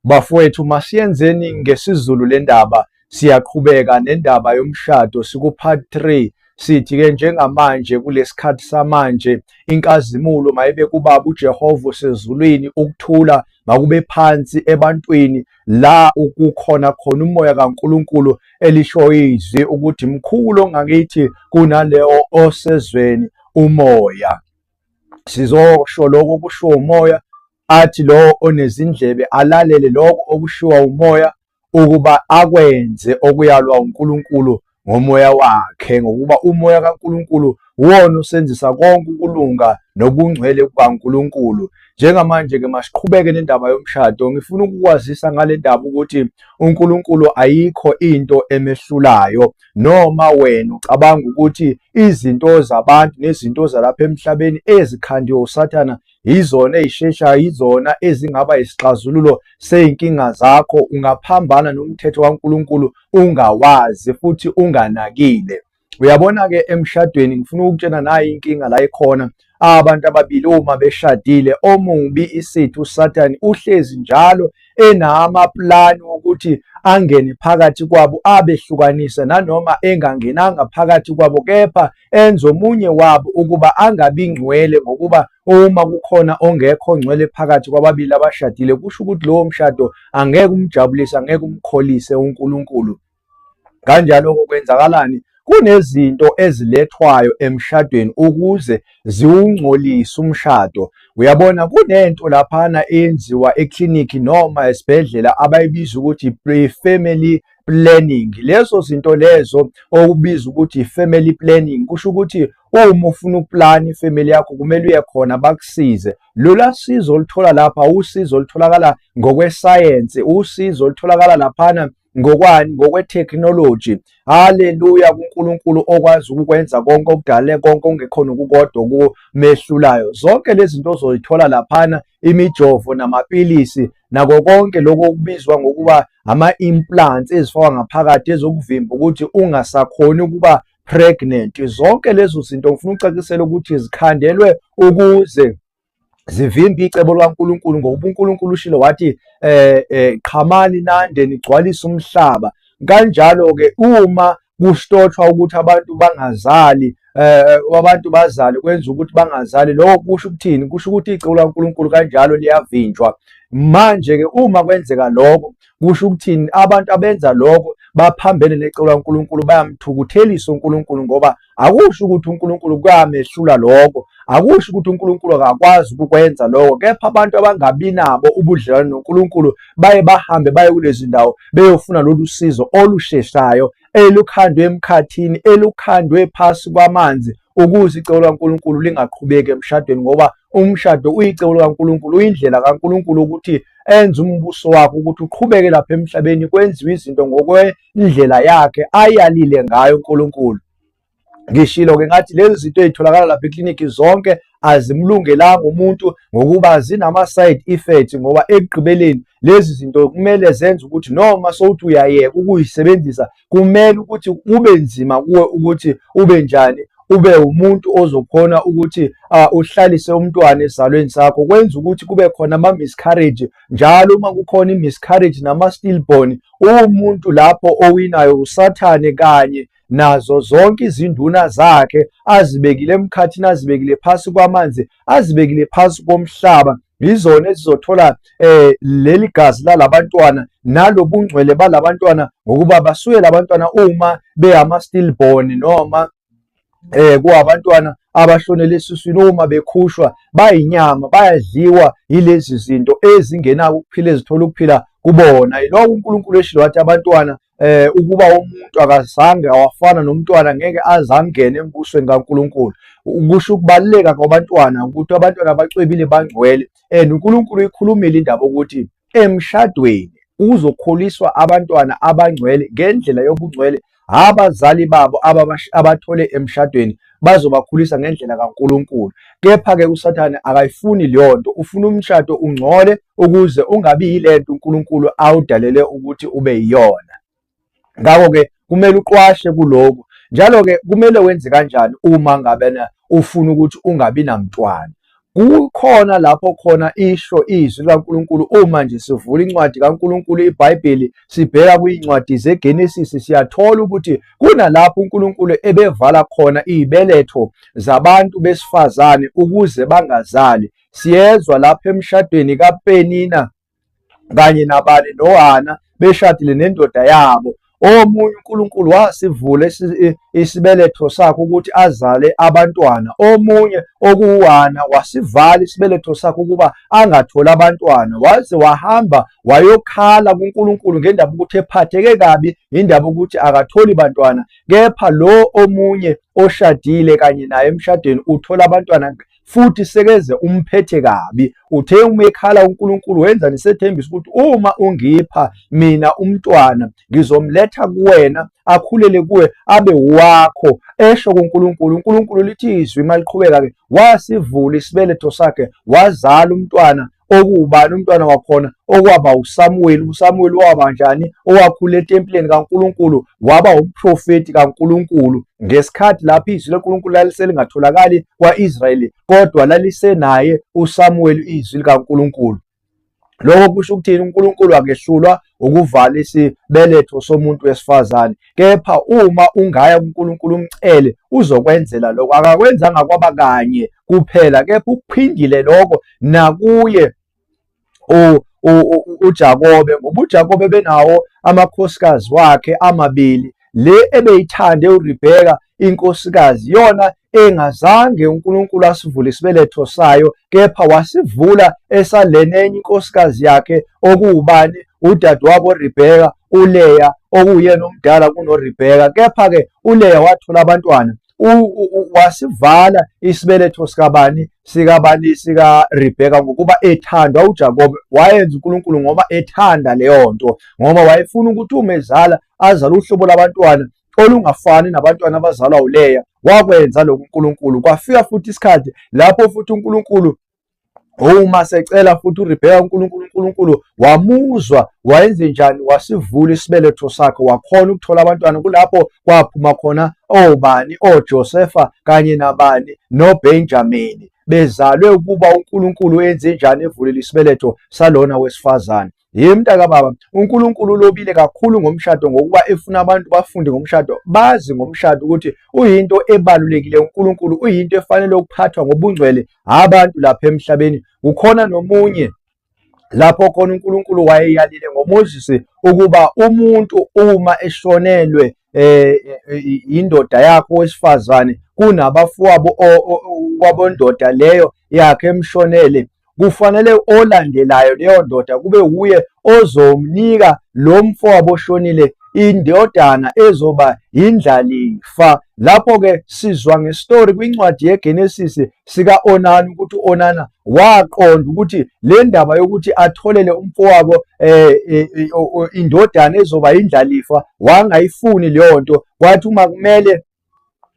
Bafowethu, masiyenzeni ngesiZulu le ndaba. Siyaqhubeka nendaba yomshado siku-part 3. Sithi-ke njengamanje kulesikhathi samanje inkazimulo mayibe kuBaba uJehova usezulwini, ukuthula makube phansi ebantwini la ukukhona khona umoya kaNkulunkulu elisho izwi ukuthi mkhulu ongakithi kunaleyo osezweni umoya. Sizosho lokho kusho umoya, athi lo onezindlebe alalele lokho okushiwa umoya, ukuba akwenze okuyalwa uNkulunkulu ngomoya wakhe, ngokuba umoya kaNkulunkulu uwona osenzisa konke ukulunga nokungcwele kukaNkulunkulu. Njengamanje-ke masiqhubeke nendaba yomshado. Ngifuna ukukwazisa ngale ndaba ukuthi uNkulunkulu ayikho into emehlulayo, noma wena ucabanga ukuthi izinto zabantu nezinto zalapha emhlabeni ezikhandiwe usathana yizona ezisheshayo, yizona ezingaba isixazululo seyinkinga zakho. Ungaphambana nomthetho kaNkulunkulu ungawazi futhi unganakile. Uyabona-ke emshadweni, ngifuna ukutshena nayo inkinga la ikhona. Abantu ababili uma beshadile, omubi isithi uSathane uhlezi njalo enamaplani wokuthi angene phakathi kwabo abehlukanise, nanoma engangenanga phakathi kwabo, kepha enze omunye wabo ukuba angabi ngcwele, ngokuba uma kukhona ongekho ngcwele phakathi kwababili abashadile, kusho ukuthi lowo mshado angeke umjabulise, angeke umkholise uNkulunkulu. Kanjalo-ke kwenzakalani? Kunezinto ezilethwayo emshadweni ukuze ziwungcolise umshado. Uyabona, kunento laphana eyenziwa eklinikhi noma esibhedlela abayibiza ukuthi i-family planning. Lezo zinto lezo okubiza ukuthi i-family planning kusho ukuthi uma ufuna ukuplana ifamily yakho kumele uye khona bakusize. Lola sizo oluthola lapha usizo olutholakala ngokwesayensi, usizo olutholakala laphana ngokwani, ngokwe-technology. Haleluya kuNkulunkulu okwazi ukukwenza konke okudale konke, ongekhona ukukodwa kumehlulayo. Zonke lezi zinto ozoyithola laphana, imijovo namapilisi nako konke lokho okubizwa ngokuba ama-implants ezifakwa ngaphakathi ezokuvimba ukuthi ungasakhoni ukuba pregnant. Zonke lezo zinto ngifuna ukucacisela ukuthi zikhandelwe ukuze zivimbe icebo likaNkulunkulu, ngoba uNkulunkulu ushilo wathi qhamani nande nigcwalise umhlaba. Kanjalo-ke uma kustothwa ukuthi abantu bangazali, abantu bazali, kwenza ukuthi bangazali, lokho kusho ukuthini? Kusho ukuthi icebo likaNkulunkulu kanjalo liyavinjwa. Manje-ke uma kwenzeka lokho kusho ukuthini? Abantu abenza lokho baphambene necebo likaNkulunkulu, bayamthukuthelisa uNkulunkulu, ngoba akusho ukuthi uNkulunkulu kuyamehlula lokho, akusho ukuthi uNkulunkulu akakwazi ukukwenza lokho, kepha abantu abangabi nabo ubudlelwano noNkulunkulu baye bahambe baye kulezi ndawo beyofuna lolu sizo olusheshayo, elukhandwe emkhathini, elukhandwe phasi kwamanzi, ukuze icebo likaNkulunkulu lingaqhubeki emshadweni, ngoba umshado uyicebo likaNkulunkulu, uyindlela kaNkulunkulu ukuthi enze umbuso wakhe ukuthi uqhubeke lapha emhlabeni, kwenziwe izinto ngokwendlela yakhe ayalile ngayo uNkulunkulu. Ngishilo-ke ngathi lezi zinto ezitholakala lapha eklinikhi zonke azimlungelanga umuntu, ngokuba zinama-side effects, ngoba ekugqibeleni lezi zinto kumele zenze ukuthi noma sowuthi uyayeka ukuyisebenzisa, kumele ukuthi kube nzima kuwe ukuthi ube njani, ube umuntu ozokhona ukuthi uhlalise umntwana esizalweni sakho. Kwenza ukuthi kube khona ama-miscarriage njalo. Uma kukhona i-miscarriage nama-stillborn, umuntu lapho owinayo uSathane kanye nazo zonke izinduna zakhe, azibekile emkhathini, azibekile phasi kwamanzi, azibekile phasi komhlaba. Yizona ezizothola leli gazi lalabantwana nalobungcwele balabantwana, ngokuba basuke labantwana uma beyama-stillborn noma kuwabantwana abashonele esiswini, uma bekhushwa bayinyama, bayadliwa yilezi zinto ezingenako ukuphila, ezithola ukuphila kubona. Yiloko uNkulunkulu eshilo wathi abantwana, ukuba umuntu akazange awafana nomntwana ngeke aze angene embusweni kaNkulunkulu. Kusho ukubaluleka kwabantwana, ukuthi abantwana bacwebile bangcwele. uNkulunkulu uyikhulumile indaba ukuthi emshadweni uzokhuliswa abantwana abangcwele ngendlela yobungcwele. Abazali babo abathole emshadweni bazobakhulisa ngendlela kaNkulunkulu. Kepha-ke uSathane akayifuni leyo nto, ufuna umshado ungcole ukuze ungabi yilento uNkulunkulu awudalele ukuthi ube yiyona. Ngakho-ke kumele uqwashe kulokhu. Njalo-ke kumele wenze kanjani uma ngabe ufuna ukuthi ungabi namntwana? kukhona lapho khona isho izwi likaNkulunkulu. Uma nje sivula incwadi kaNkulunkulu iBhayibheli sibheka kwincwadi zeGenesis, siyathola ukuthi kunalapho uNkulunkulu ebevala khona izibeletho zabantu besifazane ukuze bangazali. Siyezwa lapho emshadweni kaPenina kanye nabani noHana beshadile nendoda yabo. Omunye uNkulunkulu wasivula isibeletho sakhe ukuthi azale abantwana. Omunye okuHana wasivala isibeletho sakhe ukuba angatholi abantwana, waze wahamba wayokhala kuNkulunkulu ngendaba ukuthi ephatheke kabi, indaba ukuthi akatholi bantwana. Kepha lo omunye oshadile kanye naye emshadweni uthola abantwana, futhi sekeze umphethe kabi. Uthe uma ekhala uNkulunkulu wenza nesethembisa ukuthi uma ungipha mina umntwana ngizomletha kuwena akhulele kuwe abe wakho. Esho kuNkulunkulu, uNkulunkulu lithi izwi maliqhubeka-ke wasivula isibeletho sakhe wazala umntwana. Okuwubani umntwana wakhona? Okwaba uSamuel. uSamuel waba njani? Owakhula etempileni kaNkulunkulu, waba umprofeti kaNkulunkulu ngesikhathi lapho izwi leNkulunkulu laliselingatholakali kwa-Israyeli, kodwa lalisenaye uSamuel izwi likaNkulunkulu. Lokho kusho ukuthini? uNkulunkulu akehlulwa ukuvala isibeletho somuntu wesifazane, kepha uma ungaya kuNkulunkulu umcele uzokwenzela lokho. Akakwenzanga kwaba kanye kuphela, kepha ukuphindile lokho nakuye uJakobe, ngoba uJakobe benawo amakhosikazi wakhe amabili. Le ebeyithande uRibheka inkosikazi yona engazange uNkulunkulu asivule isibeletho sayo, kepha wasivula esalenenye inkosikazi yakhe okuwubani? Udadewabo uRibheka, uLeya, okuyena omdala kunoRibheka. Kepha-ke uLeya wathola abantwana. Wasivala isibeletho sikaRibheka ngokuba ethandwa uJakobe. Wayenza uNkulunkulu ngoba ethanda leyo nto, ngoba wayefuna ukuthi uma ezala azale uhlobo labantwana olungafani nabantwana abazalwa uLeya. Wakwenza lokhu uNkulunkulu. Kwafika futhi isikhathi lapho futhi uNkulunkulu uma secela futhi uRibheka uNkulunkulu wamuzwa. Wayenze njani? Wasivula isibeletho sakhe, wakhona ukuthola abantwana. Kulapho kwaphuma khona obani? OJosefa kanye nabani? noBenjamini. Bezalwe ukuba uNkulunkulu enze njani? Evulile isibeletho salona wesifazane. Mntaka baba, uNkulunkulu ulobile kakhulu ngomshado, ngokuba efuna abantu bafunde ngomshado, bazi ngomshado ukuthi uyinto ebalulekile. uNkulunkulu uyinto efanele ukuphathwa ngobungcwele abantu lapha emhlabeni. Kukhona nomunye lapho khona uNkulunkulu wayeyalile ngoMoses ukuba umuntu uma eshonelwe indoda yakhe wesifazane kunabafowabo kwabondoda leyo yakhe emshonele, kufanele olandelayo leyo ndoda kube wuye ozomnika lo mfowabo oshonile indodana ezoba indlalifa. Lapho-ke sizwa ngestori kwincwadi yeGenesis sika-Onani ukuthi u-Onana waqonda ukuthi le ndaba yokuthi atholele umfowabo indodana ezoba indlalifa wangayifuni leyo nto. Kwathi uma kumele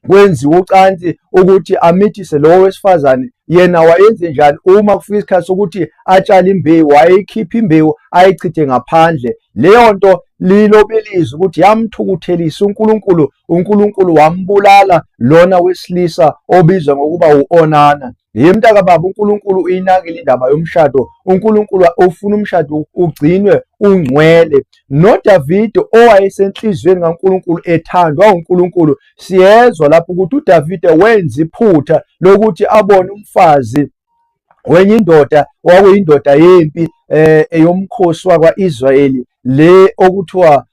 kwenziwa ucansi ukuthi amithise lowo wesifazane, yena wayenze njani? Uma kufika isikhathi sokuthi atshale imbewu, wayeyikhipha imbewu ayichithe ngaphandle. Leyo nto lilobelizwe ukuthi yamthukuthelisa uNkulunkulu. uNkulunkulu wambulala lona wesilisa obizwa ngokuba u-Onana. Mntaka baba, uNkulunkulu uyinakile indaba yomshado. uNkulunkulu ufuna umshado ugcinwe ungcwele. NoDavide owayesenhliziyweni kaNkulunkulu ethandwa uNkulunkulu, siyezwa lapho ukuthi uDavide wenza iphutha lokuthi abone umfazi wenye indoda owakuyindoda yempi eyomkhosi wakwa-Israyeli, le okuthiwa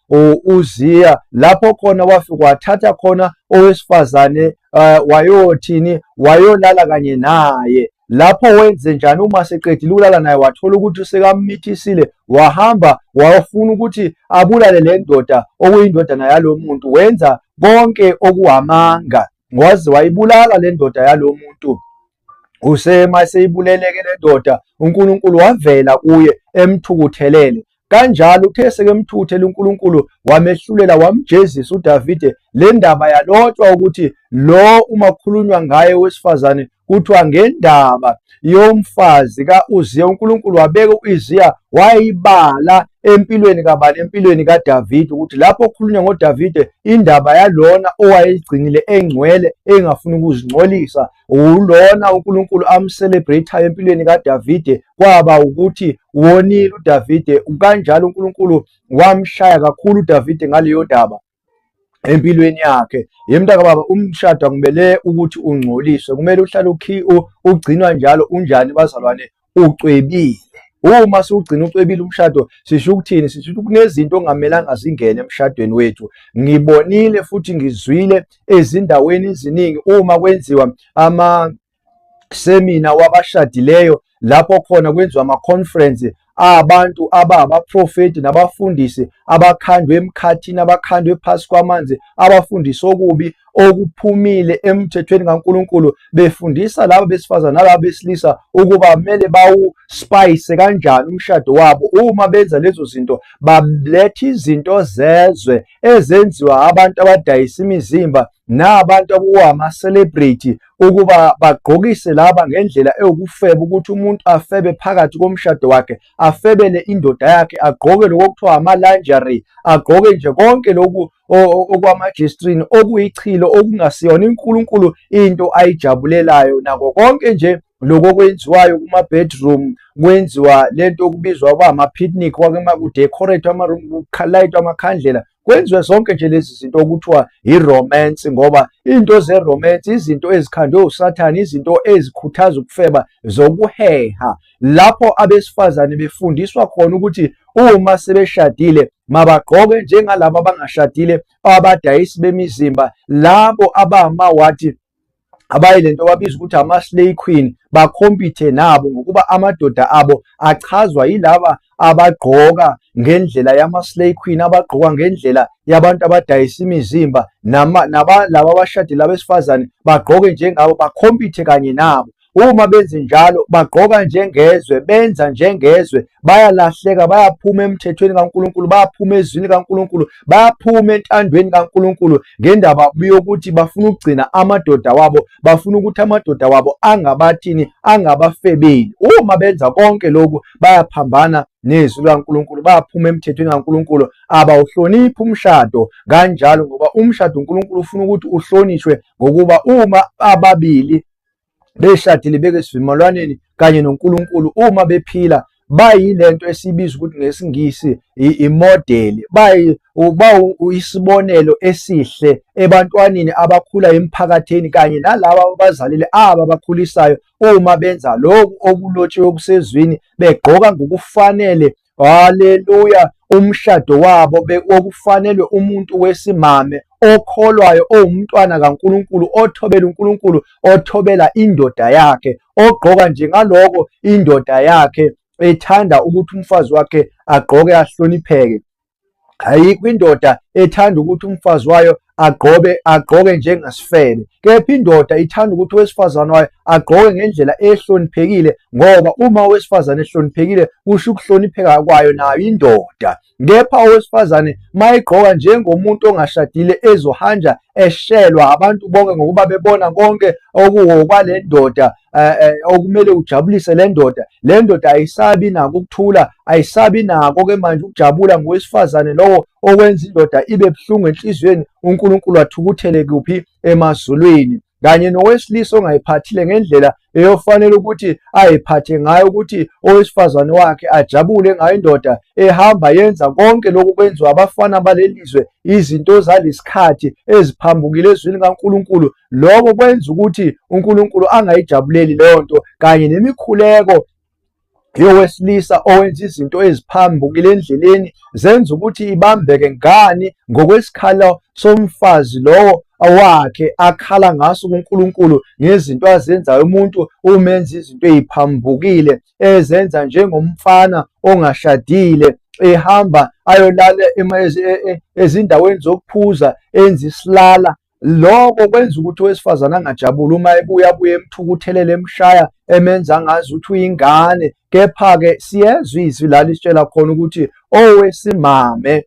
uZiya. Lapho khona wafika wathatha khona owesifazane wayothini, wayolala kanye naye. Lapho wenze njani? Uma seqedile ukulala naye wathola ukuthi sekamithisile, wahamba wafuna ukuthi abulale le ndoda okuyindodana yalo muntu. Wenza konke okuwamanga, waze wayibulala le ndoda yalo muntu. Usema seyibuleleke le ndoda, uNkulunkulu wavela kuye emthukuthelele. Kanjalo uthe sekemthukuthele uNkulunkulu wamehlulela, wamjezisa uDavide. Le ndaba yalotshwa ukuthi lo uma kukhulunywa ngaye wesifazane kuthiwa ngendaba yomfazi ka-Uziya. uNkulunkulu wabeka u-Uziya wayibala empilweni kabani, empilweni kaDavide, ukuthi lapho kukhulunywa ngoDavide indaba yalona owayegcinile engcwele engafuni ukuzingcolisa, ulona uNkulunkulu amcelebrate-ayo empilweni kaDavide, kwaba ukuthi wonile uDavide. Kanjalo uNkulunkulu wamshaya kakhulu uDavide ngaleyo ndaba empilweni yakhe. Yemntaka baba, umshado akumele ukuthi ungcoliswe, kumele uhlale ugcinwa njalo unjani bazalwane, ucwebile. Uma siwugcina ucwebile umshado, sisho ukuthini? Sisho ukuthi kunezinto ongamelanga zingene emshadweni wethu. Ngibonile futhi ngizwile ezindaweni eziningi uma kwenziwa ama-semina wabashadileyo, lapho khona kwenziwa ama-conference abantu abaprofeti nabafundisi abakhandwe emkhathini, abakhandwe phasi kwamanzi, abafundisa okubi okuphumile emthethweni kaNkulunkulu, befundisa laba besifazane nalaba besilisa ukuba kumele bawuspayise kanjani umshado wabo. Uma benza lezo zinto, baletha izinto zezwe ezenziwa abantu abadayisa imizimba nabantu abawama-celebrity, ukuba bagqokise laba ngendlela ewukufeba, ukuthi umuntu afebe phakathi komshado wakhe, afebele indoda yakhe, agqoke lokho okuthiwa ama-lingerie, agqoke nje konke lokhu okwamajestrini, okuyichilo, okungasiyona uNkulunkulu into ayijabulelayo. Nako konke nje lokho okwenziwayo kuma-bedroom, kwenziwa lento okubizwa kwama-picnic, kudecorate ama-room, kulayitwa amakhandlela, kwenziwe zonke nje lezi zinto okuthiwa i-romance, ngoba into ze-romance izinto ezikhandwe uSathane, izinto ezikhuthaza ukufeba, zokuheha, lapho abesifazane befundiswa khona ukuthi uma sebeshadile mabagqoke njengalabo abangashadile, abadayisi bemizimba, labo abamawathi abayilento babiza ukuthi ama-slay queen, bakhompithe nabo ngokuba amadoda abo achazwa yilaba abagqoka ngendlela yama-slay queen, abagqoka ngendlela yabantu abadayisa imizimba, laba abashadile abesifazane bagqoke njengabo, bakhompithe kanye nabo. Uma benze njalo, bagqoka njengezwe, benza njengezwe, bayalahleka, bayaphuma emthethweni kaNkulunkulu, bayaphuma ezwini kaNkulunkulu, bayaphuma entandweni kaNkulunkulu, ngendaba yokuthi bafuna ukugcina amadoda wabo, bafuna ukuthi amadoda wabo angabathini, angabafebeli. Uma benza konke lokhu, bayaphambana nezwi likaNkulunkulu, bayaphuma emthethweni kaNkulunkulu, abawuhloniphi umshado kanjalo, ngoba umshado uNkulunkulu ufuna ukuthi uhlonishwe, ngokuba uma ababili beshadile bekesivumelwaneni kanye noNkulunkulu, uma bephila bayilento esibiza ukuthi ngesingisi imodeli, isibonelo esihle ebantwanini abakhula emphakathini kanye nalabo abazalile abakhulisayo. Uma benza lokhu okulotshiwe okusezwini, begqoka ngokufanele, haleluya, umshado wabo okufanele umuntu wesimame okholwayo, owumntwana kaNkulunkulu, othobela uNkulunkulu, othobela indoda yakhe, ogqoka njengaloko indoda yakhe ethanda ukuthi umfazi wakhe agqoke ahlonipheke. Ayikho indoda ethanda ukuthi umfazi wayo agqoke njengasifebe, kepha indoda ithanda ukuthi owesifazane wayo agqoke ngendlela ehloniphekile, ngoba uma owesifazane ehloniphekile kusho ukuhlonipheka kwayo nayo indoda. Kepha owesifazane mayigqoka njengomuntu ongashadile, ezohanja eshelwa abantu bonke ngokuba bebona konke okuwokwale ndoda, okumele ujabulise le ndoda ayisabi nako ukuthula, ayisabi nako-ke manje ukujabula ngowesifazane lowo okwenza indoda ibe buhlungu enhliziyweni, uNkulunkulu athukuthele kuphi? Emazulwini. Kanye nowesilisa ongayiphathile ngendlela eyofanele ukuthi ayiphathe ngayo, ukuthi owesifazane wakhe ajabule ngayo, indoda ehamba yenza konke lokhu kwenziwa abafana balelizwe, izinto zalesikhathi eziphambukile ezwini kaNkulunkulu, lokho kwenza ukuthi uNkulunkulu angayijabuleli leyo nto, kanye nemikhuleko yowesilisa owenza izinto eziphambukile endleleni zenza ukuthi ibambeke ngani ngokwesikhala somfazi lowo wakhe akhala ngaso kuNkulunkulu ngezinto azenzayo. Umuntu umenza izinto eziphambukile, ezenza njengomfana ongashadile, ehamba ayolala ezindaweni zokuphuza, enza isilala. Lokho kwenza ukuthi owesifazane angajabuli uma ebuya emthukuthelele, emshaya, emenza ngazi ukuthi uyingane. Kepha-ke siyezwa izwi la lisitshela khona ukuthi owesimame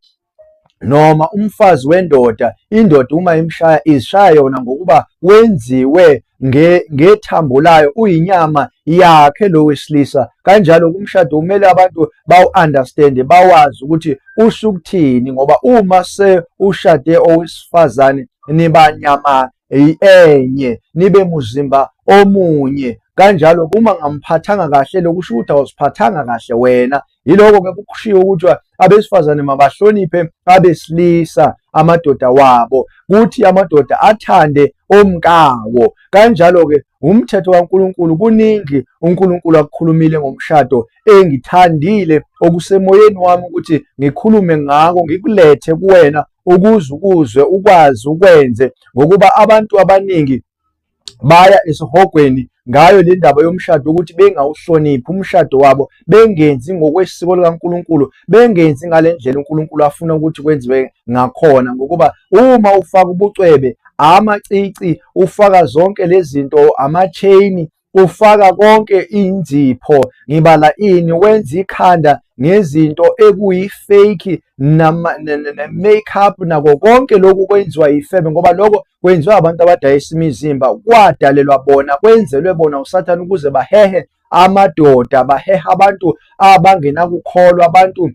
noma umfazi wendoda, indoda uma imshaya izishaya yona ngokuba wenziwe ngethambo layo, uyinyama yakhe lo wesilisa. Kanjalo kumshado kumele abantu bawu-understand, bawazi ukuthi usho ukuthini, ngoba uma ushade owesifazane niba nyama enye, nibe muzimba omunye. Kanjalo uma ngamphathanga kahle lokusho ukuthi awuziphathanga kahle wena. Yiloko-ke kushiwo ukuthi abesifazane mabahloniphe abesilisa, amadoda wabo, kuthi amadoda athande omkawo. Kanjalo-ke umthetho kaNkulunkulu kuningi uNkulunkulu akukhulumile ngomshado engithandile okusemoyeni wami ukuthi ngikhulume ngako, ngikulethe kuwena ukuze ukuzwe, ukwazi ukwenze, ngokuba abantu abaningi baya esihogweni ngayo le ndaba yomshado ukuthi bengawuhloniphi umshado wabo, bengenzi ngokwesiko likaNkulunkulu, bengenzi ngale ndlela uNkulunkulu afuna ukuthi kwenziwe ngakhona. Ngokuba uma ufaka ubucwebe, amacici, ufaka zonke lezi zinto, ama-chain, ufaka konke inzipho, ngibala ini, wenza ikhanda ngezinto ekuyi-fake ne-makeup, nako konke lokhu kwenziwa yifebe, ngoba lokho kwenziwa abantu abadayisa imizimba, kwadalelwa bona, kwenzelwe bona uSathane ukuze bahehe amadoda, bahehe abantu abangenakukholwa, abantu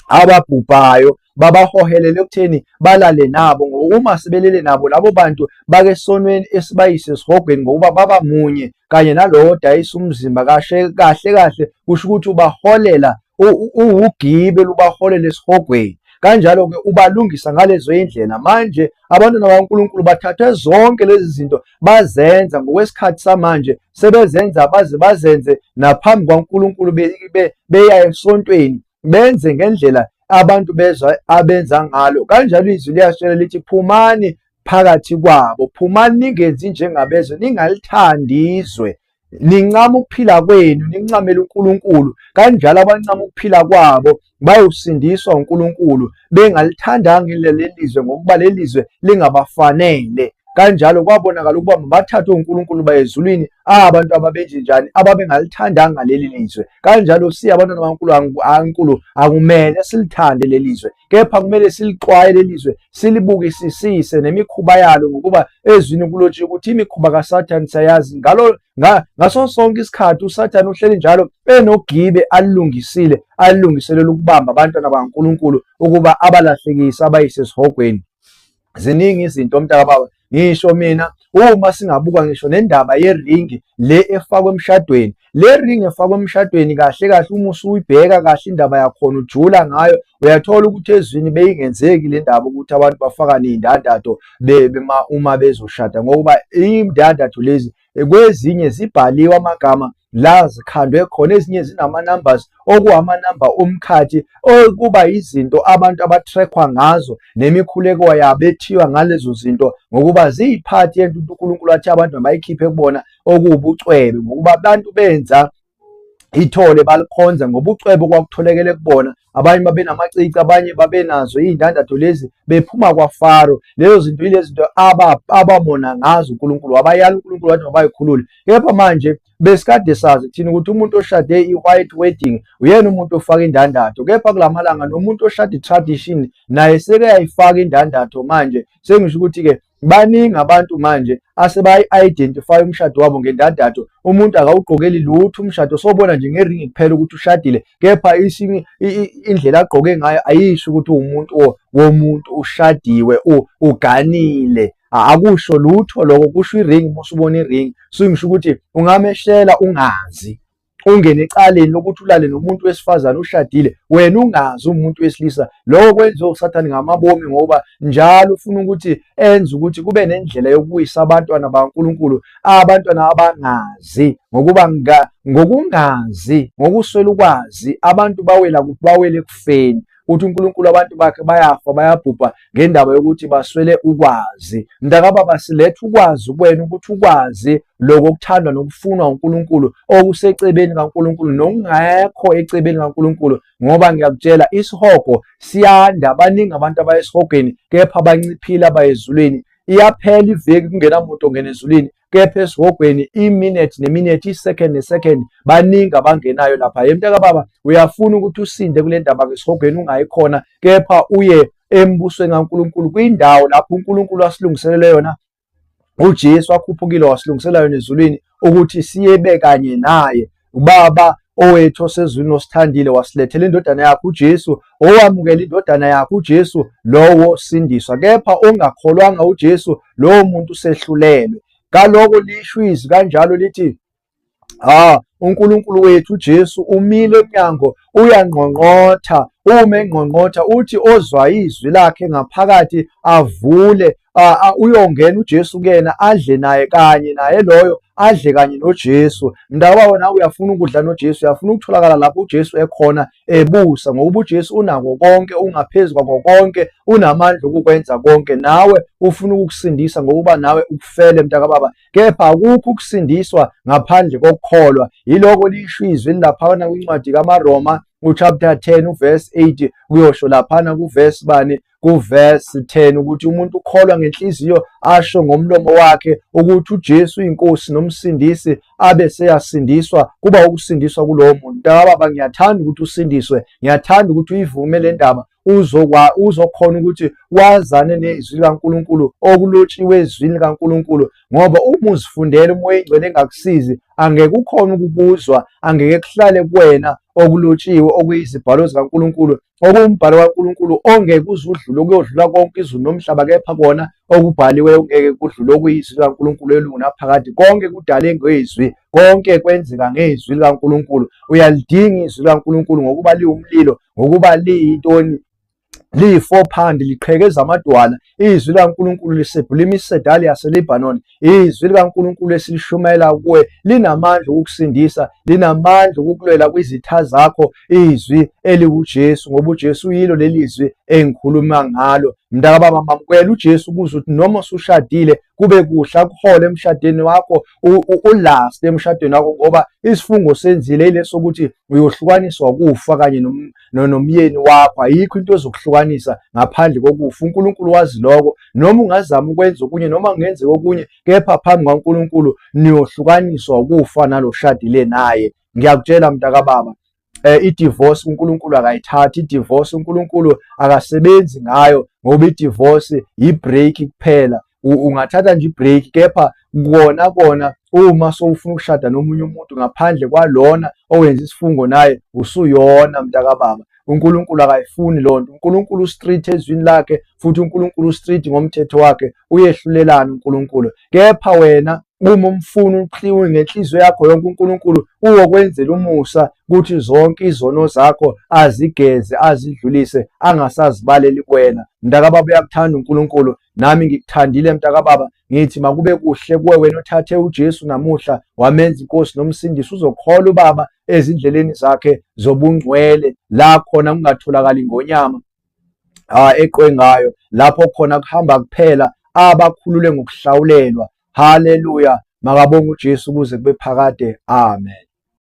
ababhubhayo, babahohelele ekutheni balale nabo. Uma sebelele nabo labo bantu bake esonweni esibayise esihogweni ngokuba baba munye kanye nalowo odayisa umzimba, kahle kahle kusho ukuthi ubaholela, uwugibeli, ubaholela esihogweni. Kanjalo-ke ubalungisa ngalezo indlela. Manje abantwana bakaNkulunkulu bathathe zonke lezi zinto bazenza ngokwesikhathi samanje, sebezenza baze bazenze naphambi kwaNkulunkulu, beya esontweni, benze ngendlela abantu bezwa abenza ngalo. Kanjalo izwi liyasitshela lithi phumani phakathi kwabo, phumani ningenzi njengabezwe, ningalithandi izwe, nincama ukuphila kwenu, nincamele uNkulunkulu. Kanjalo abancama ukuphila kwabo bayosindiswa uNkulunkulu, bengalithandanga leli lizwe ngokuba leli lizwe lingabafanele. Kanjalo kwabonakala ukuba mabathathwe uNkulunkulu baye ezulwini, abantu ababenjenjani, ababengalithandanga leli lizwe. Kanjalo abantwana bakaNkulunkulu akumele silithande leli lizwe, kepha kumele silixwaye leli lizwe, silibukisisise nemikhuba yalo, ngokuba ezwini kulotshiwe ukuthi imikhuba kaSathane siyayazi. Ngaso sonke isikhathi uSathane uhleli njalo enogibe alilungiselele ukubamba abantwana bakaNkulunkulu ukuba abalahlekise, abayise esihogweni. Ziningi izinto mntakababa, ngisho mina uma singabuka ngisho nendaba yeringi le efakwe emshadweni, le ring efakwe emshadweni, kahle kahle uma usuyibheka kahle indaba yakhona, ujula ngayo, uyathola ukuthi ezwini beyingenzeki le ndaba ukuthi abantu bafakane iy'ndandatho uma bezoshada, ngokuba iy'ndandatho lezi kwezinye zibhaliwe amagama la zikhandwe khona, ezinye zinama-numbers okuwamanamba omkhathi, okuba izinto abantu abathrekhwa ngazo, nemikhuleko yabo ethiwa ngalezo zinto, ngokuba ziyiphathi yento uNkulunkulu athi abantu mabayikhiphe kubona okuwubucwebe, ngokuba abantu benza ithole balikhonza ngobucwebe okwakutholekele kubona. Abanye babenamacici, abanye babenazo iy'ndandatho lezi bephuma kwaFaro. Lezo zinto yilezi zinto ababona ngazo uNkulunkulu, abayala uNkulunkulu wathi mabayikhulule. Kepha manje besikade sazi thina ukuthi umuntu oshade i-white wedding uyena umuntu ofaka indandatho, kepha kulamalanga nomuntu oshada i-tradition naye seke yayifaka indandatho. Manje sengisho ukuthi-ke baningi abantu manje asebayi-identify umshado wabo ngendandatho. Umuntu akawugqokeli lutho umshado, sobona nje ngeringi kuphela ukuthi ushadile, kepha indlela agqoke ngayo ayisho ukuthi uwumuntu womuntu ushadiwe, uganile. Akusho lutho lokho, kusho iring. Uma usubona iring, singisho ukuthi ungameshela ungazi, ungene ecaleni lokuthi ulale nomuntu wesifazane ushadile, wena ungazi umuntu wesilisa. Lokho kwenziwa uSathane ngamabomi, ngoba njalo ufuna ukuthi enze ukuthi kube nendlela yokubuyisa abantwana bakaNkulunkulu, abantwana abangazi, ngokuba ngokungazi, ngokuswela ukwazi, abantu bawele ekufeni. Uthi uNkulunkulu abantu bakhe bayafa, bayabhubha ngendaba yokuthi baswele ukwazi. Mntakababa, siletha ukwazi kuwena, ukuthi ukwazi lokho okuthandwa nokufunwa uNkulunkulu, okusecebeni kaNkulunkulu nokungekho ecebeni kaNkulunkulu, ngoba ngiyakutshela isihogo siyanda. Baningi abantu abaya esihogweni, kepha banciphile abaya ezulwini. Iyaphela iveki kungenamuntu ongena ezulwini, kepha esihogweni iminute neminute, isecond nesecond, baningi abangenayo lapha. Mntakababa, uyafuna ukuthi usinde kule ndaba esihogweni ungayikhona, kepha uye embusweni kaNkulunkulu, kwindawo lapho uNkulunkulu asilungiselele yona. uJesu akhuphukile wasilungisela yona ezulwini ukuthi siyebe kanye naye. Ubaba owethu osezulwini osithandile wasilethela indodana yakhe uJesu, owamukela indodana yakhe uJesu lowo sindiswa, kepha ongakholwanga uJesu lowo muntu usehlulelwe. Kaloko lisho izwi kanjalo lithi, uNkulunkulu wethu uJesu umile emnyango uyangqongqotha. Uma engqongqotha uthi ozwa izwi lakhe ngaphakathi avule, uyongena uJesu kuyena adle naye, kanye naye loyo adle kanye noJesu. Mntakwabo, nawe uyafuna ukudla noJesu, uyafuna ukutholakala lapho uJesu ekhona ebusa, ngoba uJesu unako konke, ungaphezu kwako konke, unamandla okukwenza konke. Nawe ufuna ukukusindisa ngokuba nawe ukufele mntakababa, kepha akukho ukusindiswa ngaphandle kokukholwa. Yiloko lisho izwi laphana kwincwadi kaMaroma uchapter 10 uverse 8 kuyosho laphana kuverse bani, kuverse 10, ukuthi umuntu ukholwa ngenhliziyo asho ngomlomo wakhe ukuthi uJesu inkosi nomsindisi, abe seyasindiswa. Kuba ukusindiswa kulowo muntu. Mntakababa, ngiyathanda ukuthi usindiswe, ngiyathanda ukuthi uyivume le ndaba uzokhona ukuthi wazane nezwi likaNkulunkulu okulotshiwe ezwini likaNkulunkulu, ngoba uma uzifundela umoya engcwele engakusizi, angeke ukhona ukubuzwa, angeke kuhlale kuwena okulotshiwe okuyizibhalo zikaNkulunkulu, okumbhalo kaNkulunkulu ongeke uzudlule kuyodlula konke izulu nomhlaba, kepha kona okubhaliwe ongeke kudlule okuyizwi likaNkulunkulu elungunaphakade. Konke kudale ngezwi, konke kwenzeka ngezwi likaNkulunkulu. Uyalidinga izwi likaNkulunkulu ngokuba liwumlilo, ngokuba liyintoni, liyi-4 liqhekeza amadwala. Izwi likaNkulunkulu lisebhulima isedali yaseLebanon. Izwi likaNkulunkulu esilishumayela kuwe linamandla okukusindisa, linamandla okukulwela kwizitha zakho. Izwi eliuJesu, ngoba uJesu yilo leli zwi engikhuluma ngalo. Mntakababa, mamukela uJesu ukuze uthi noma usushadile kube kuhle, akuhole emshadweni wakho, ulast emshadweni wakho, ngoba isifungo senzile ile sokuthi uyohlukaniswa ukufa kanye nomyeni wakho. Ayikho into ezokuhlukanisa ngaphandle kokufa. uNkulunkulu wazi lokho. Noma ungazama ukwenza okunye, noma ungenze okunye, kepha phambi kaNkulunkulu niyohlukaniswa ukufa naloshadile naye. Ngiyakutshela mntakababa, i-divorce uNkulunkulu akayithathi. I-divorce uNkulunkulu akasebenzi ngayo, ngoba i-divorce yi-break kuphela. Ungathatha nje i-break, kepha kona uma sowufuna ukushada nomunye umuntu ngaphandle kwalona owenza isifungo naye, usuyona mntakababa. uNkulunkulu akayifuni loo nto. uNkulunkulu strict ezwini lakhe, futhi uNkulunkulu strict ngomthetho wakhe. Uyehlulelana uNkulunkulu, kepha wena uma umfuna uqhiwe ngenhliziyo yakho yonke uNkulunkulu uyokwenzela umusa ukuthi zonke izono zakho azigeze, azidlulise, angasazibaleli kuwena. Mntakababa, uyakuthanda uNkulunkulu, nami ngikuthandile mntakababa. Ngithi makube kuhle kuwe wena othathe uJesu namuhla wamenza inkosi nomsindisi, uzokholwa ubaba ezindleleni zakhe zobungcwele, la khona kungatholakali ngonyama eqwengayo, lapho khona kuhamba kuphela abakhulule ngokuhlawulelwa. Haleluya, makabonge uJesu kuze kube phakade. Amen.